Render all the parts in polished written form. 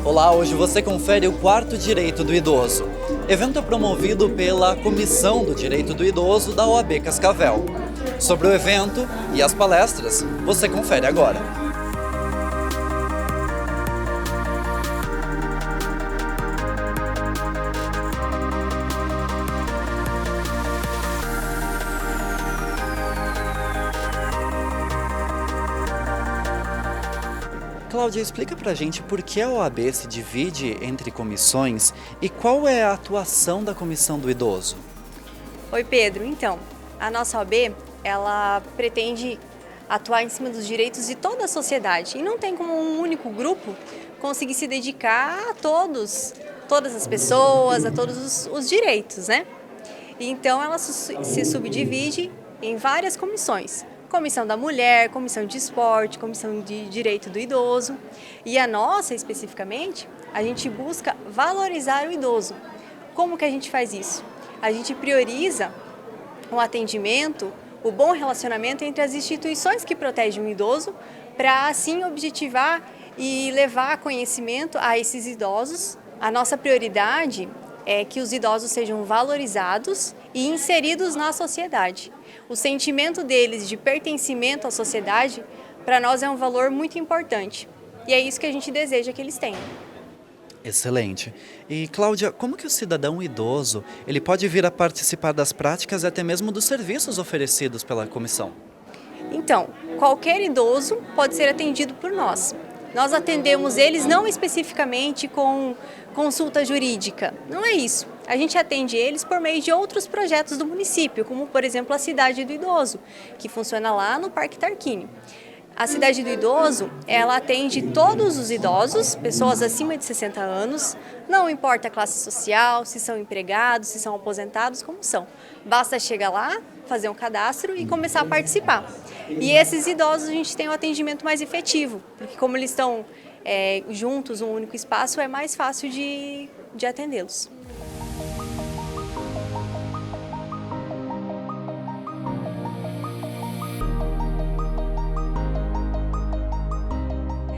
Olá, hoje você confere o quarto Direito do Idoso. Evento promovido pela Comissão do Direito do Idoso da OAB Cascavel. Sobre o evento e as palestras, você confere agora. Cláudia, explica pra gente por que a OAB se divide entre comissões e qual é a atuação da Comissão do Idoso. Oi, Pedro. Então, a nossa OAB, ela pretende atuar em cima dos direitos de toda a sociedade e não tem como um único grupo conseguir se dedicar a todas as pessoas, a todos os direitos, né? Então, ela se subdivide em várias comissões. Comissão da Mulher, Comissão de Esporte, Comissão de Direito do Idoso. E a nossa, especificamente, a gente busca valorizar o idoso. Como que a gente faz isso? A gente prioriza o atendimento, o bom relacionamento entre as instituições que protegem o idoso, para assim objetivar e levar conhecimento a esses idosos. A nossa prioridade é que os idosos sejam valorizados e inseridos na sociedade. O sentimento deles de pertencimento à sociedade, para nós é um valor muito importante. E é isso que a gente deseja que eles tenham. Excelente. E Cláudia, como que o cidadão idoso ele pode vir a participar das práticas e até mesmo dos serviços oferecidos pela comissão? Então, qualquer idoso pode ser atendido por nós. Nós atendemos eles não especificamente com consulta jurídica, não é isso. A gente atende eles por meio de outros projetos do município, como por exemplo a Cidade do Idoso, que funciona lá no Parque Tarquínio. A Cidade do Idoso, ela atende todos os idosos, pessoas acima de 60 anos, não importa a classe social, se são empregados, se são aposentados, como são. Basta chegar lá, fazer um cadastro e começar a participar. E esses idosos a gente tem um atendimento mais efetivo, porque como eles estão juntos num único espaço, é mais fácil de atendê-los.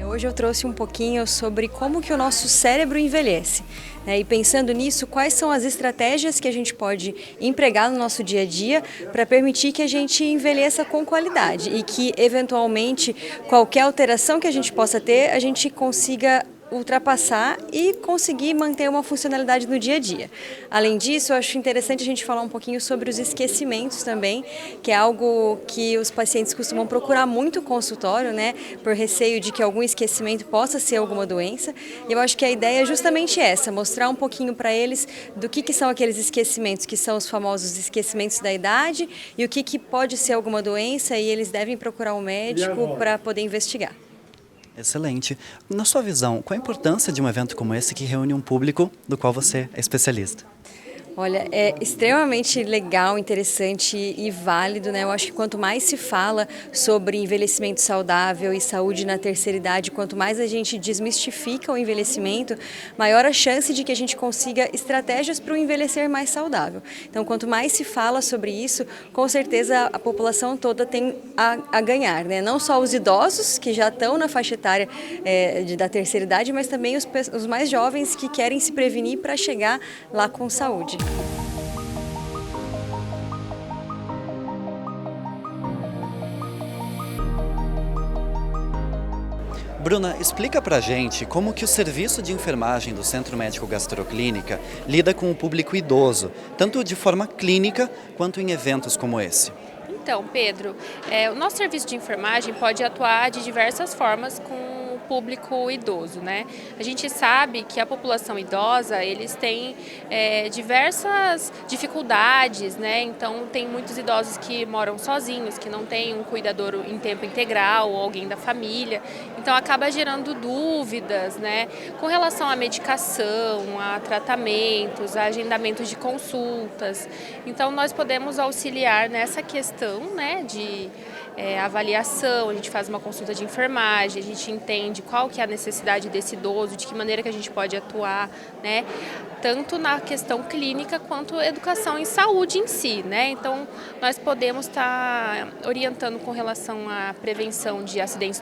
Hoje eu trouxe um pouquinho sobre como que o nosso cérebro envelhece, né? E pensando nisso, quais são as estratégias que a gente pode empregar no nosso dia a dia para permitir que a gente envelheça com qualidade e que, eventualmente, qualquer alteração que a gente possa ter, a gente consiga ultrapassar e conseguir manter uma funcionalidade no dia a dia. Além disso, eu acho interessante a gente falar um pouquinho sobre os esquecimentos também, que é algo que os pacientes costumam procurar muito no consultório, né, por receio de que algum esquecimento possa ser alguma doença. E eu acho que a ideia é justamente essa, mostrar um pouquinho para eles do que são aqueles esquecimentos, que são os famosos esquecimentos da idade e o que pode ser alguma doença e eles devem procurar um médico para poder investigar. Excelente. Na sua visão, qual a importância de um evento como esse que reúne um público do qual você é especialista? Olha, é extremamente legal, interessante e válido, né? Eu acho que quanto mais se fala sobre envelhecimento saudável e saúde na terceira idade, quanto mais a gente desmistifica o envelhecimento, maior a chance de que a gente consiga estratégias para o envelhecer mais saudável. Então, quanto mais se fala sobre isso, com certeza a população toda tem a ganhar, né? Não só os idosos, que já estão na faixa etária da terceira idade, mas também os mais jovens que querem se prevenir para chegar lá com saúde. Bruna, explica pra gente como que o serviço de enfermagem do Centro Médico Gastroclínica lida com o público idoso, tanto de forma clínica quanto em eventos como esse. Então, Pedro, o nosso serviço de enfermagem pode atuar de diversas formas com o público idoso, né? A gente sabe que a população idosa, eles têm diversas dificuldades, né? Então, tem muitos idosos que moram sozinhos, que não têm um cuidador em tempo integral ou alguém da família. Então, acaba gerando dúvidas, né? Com relação à medicação, a tratamentos, a agendamentos de consultas. Então, nós podemos auxiliar nessa questão, né, de avaliação, a gente faz uma consulta de enfermagem, a gente entende qual que é a necessidade desse idoso, de que maneira que a gente pode atuar, né? Tanto na questão clínica quanto educação em saúde em si, né? Então, nós podemos estar orientando com relação à prevenção de acidentes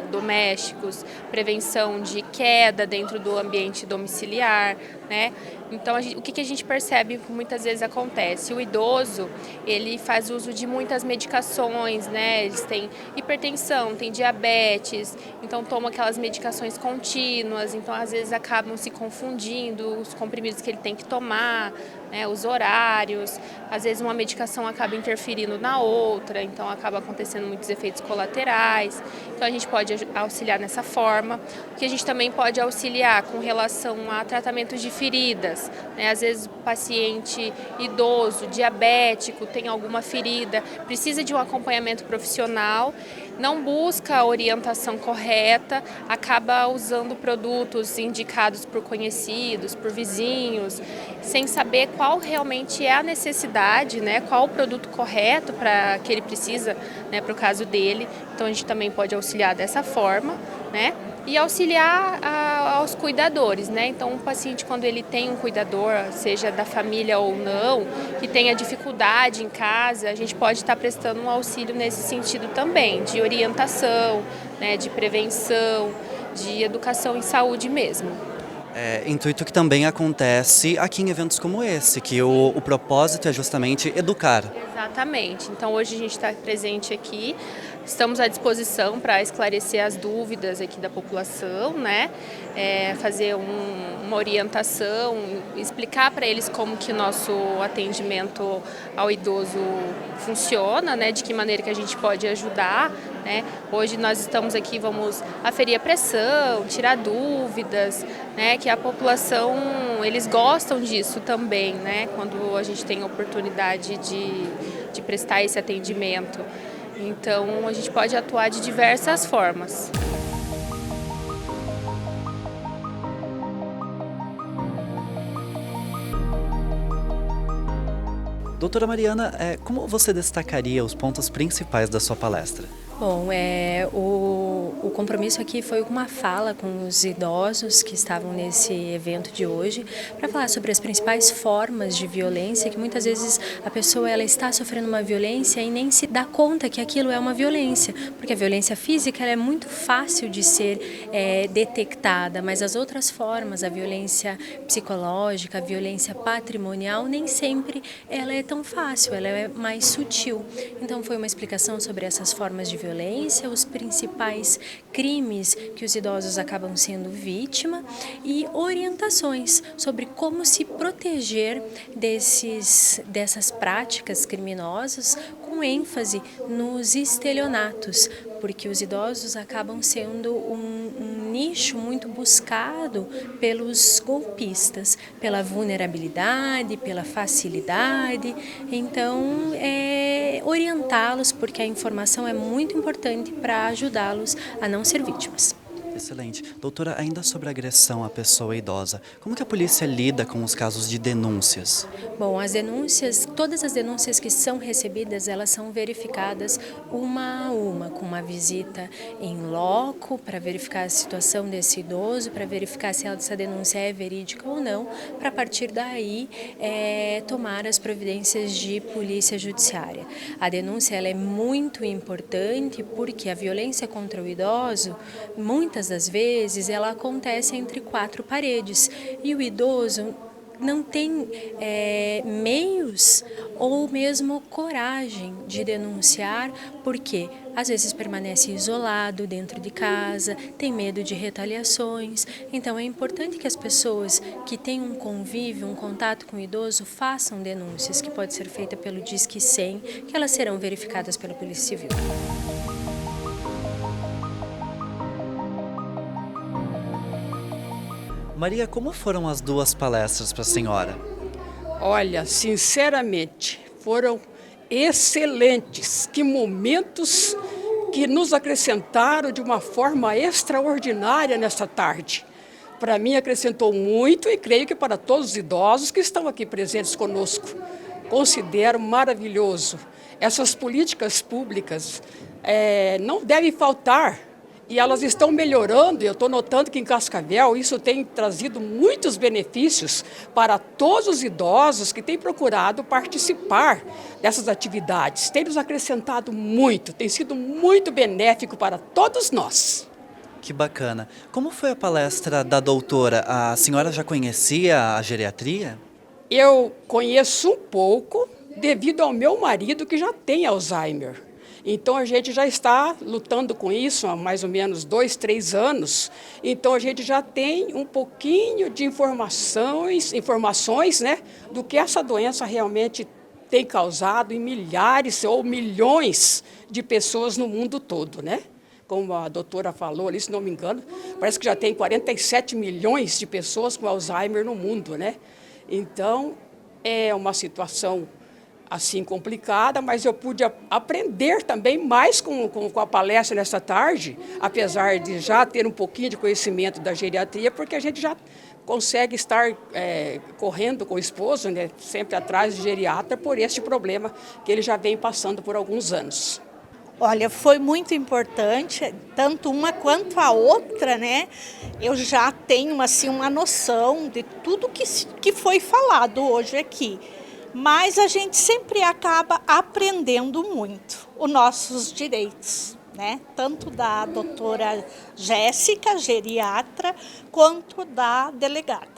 domésticos, prevenção de queda dentro do ambiente domiciliar, né? Então, o que a gente percebe que muitas vezes acontece? O idoso, ele faz uso de muitas medicações, né? Eles têm hipertensão, têm diabetes, então tomam aquelas medicações contínuas, então às vezes acabam se confundindo os comprimidos que ele tem que tomar, né? Os horários, às vezes uma medicação acaba interferindo na outra, então acaba acontecendo muitos efeitos colaterais. Então a gente pode auxiliar nessa forma. O que a gente também pode auxiliar com relação a tratamentos de feridas, né? Às vezes o paciente idoso, diabético, tem alguma ferida, precisa de um acompanhamento profissional, não busca a orientação correta, acaba usando produtos indicados por conhecidos, por vizinhos, sem saber qual realmente é a necessidade, né? Qual o produto correto para que ele precisa, né, para o caso dele. Então a gente também pode auxiliar dessa forma, né? E auxiliar aos cuidadores, né? Então, o paciente, quando ele tem um cuidador, seja da família ou não, que tenha dificuldade em casa, a gente pode estar prestando um auxílio nesse sentido também, de orientação, né? De prevenção, de educação em saúde mesmo. Intuito que também acontece aqui em eventos como esse, que o propósito é justamente educar. Exatamente. Então, hoje a gente está presente aqui, estamos à disposição para esclarecer as dúvidas aqui da população, né? Fazer uma orientação, explicar para eles como que o nosso atendimento ao idoso funciona, né? De que maneira que a gente pode ajudar, né? Hoje nós estamos aqui, vamos aferir a pressão, tirar dúvidas, né? Que a população, eles gostam disso também, né? Quando a gente tem a oportunidade de prestar esse atendimento. Então, a gente pode atuar de diversas formas. Doutora Mariana, como você destacaria os pontos principais da sua palestra? Bom, o compromisso aqui foi uma fala com os idosos que estavam nesse evento de hoje para falar sobre as principais formas de violência, que muitas vezes a pessoa ela está sofrendo uma violência e nem se dá conta que aquilo é uma violência, porque a violência física ela é muito fácil de ser detectada, mas as outras formas, a violência psicológica, a violência patrimonial, nem sempre ela é tão fácil, ela é mais sutil. Então foi uma explicação sobre essas formas de violência, os principais crimes que os idosos acabam sendo vítima e orientações sobre como se proteger dessas práticas criminosas, com ênfase nos estelionatos, porque os idosos acabam sendo um nicho muito buscado pelos golpistas, pela vulnerabilidade, pela facilidade. Então, orientá-los, porque a informação é muito importante para ajudá-los a não ser vítimas. Excelente. Doutora, ainda sobre agressão à pessoa idosa, como que a polícia lida com os casos de denúncias? Bom, as denúncias, todas as denúncias que são recebidas, elas são verificadas uma a uma, com uma visita em loco para verificar a situação desse idoso, para verificar se essa denúncia é verídica ou não, para a partir daí tomar as providências de polícia judiciária. A denúncia ela é muito importante porque a violência contra o idoso, muitas das vezes, ela acontece entre quatro paredes e o idoso não tem meios ou mesmo coragem de denunciar, porque às vezes permanece isolado dentro de casa, tem medo de retaliações. Então é importante que as pessoas que têm um convívio, um contato com o idoso, façam denúncias, que pode ser feita pelo Disque 100, que elas serão verificadas pela Polícia Civil. Maria, como foram as duas palestras para a senhora? Olha, sinceramente, foram excelentes. Que momentos que nos acrescentaram de uma forma extraordinária nesta tarde. Para mim, acrescentou muito e creio que para todos os idosos que estão aqui presentes conosco. Considero maravilhoso. essas políticas públicas não devem faltar. E elas estão melhorando, eu estou notando que em Cascavel isso tem trazido muitos benefícios para todos os idosos que têm procurado participar dessas atividades. Tem nos acrescentado muito, tem sido muito benéfico para todos nós. Que bacana. Como foi a palestra da doutora? A senhora já conhecia a geriatria? Eu conheço um pouco devido ao meu marido que já tem Alzheimer. Então, a gente já está lutando com isso há mais ou menos 2, 3 anos. Então, a gente já tem um pouquinho de informações, né, do que essa doença realmente tem causado em milhares ou milhões de pessoas no mundo todo, né? Como a doutora falou ali, se não me engano, parece que já tem 47 milhões de pessoas com Alzheimer no mundo, né? Então, é uma situação assim complicada, mas eu pude aprender também mais com a palestra nessa tarde, apesar de já ter um pouquinho de conhecimento da geriatria, porque a gente já consegue estar correndo com o esposo, né, sempre atrás de geriatra, por este problema que ele já vem passando por alguns anos. Olha, foi muito importante, tanto uma quanto a outra, né? Eu já tenho assim, uma noção de tudo que foi falado hoje aqui. Mas a gente sempre acaba aprendendo muito os nossos direitos, né? Tanto da doutora Jéssica, geriatra, quanto da delegada.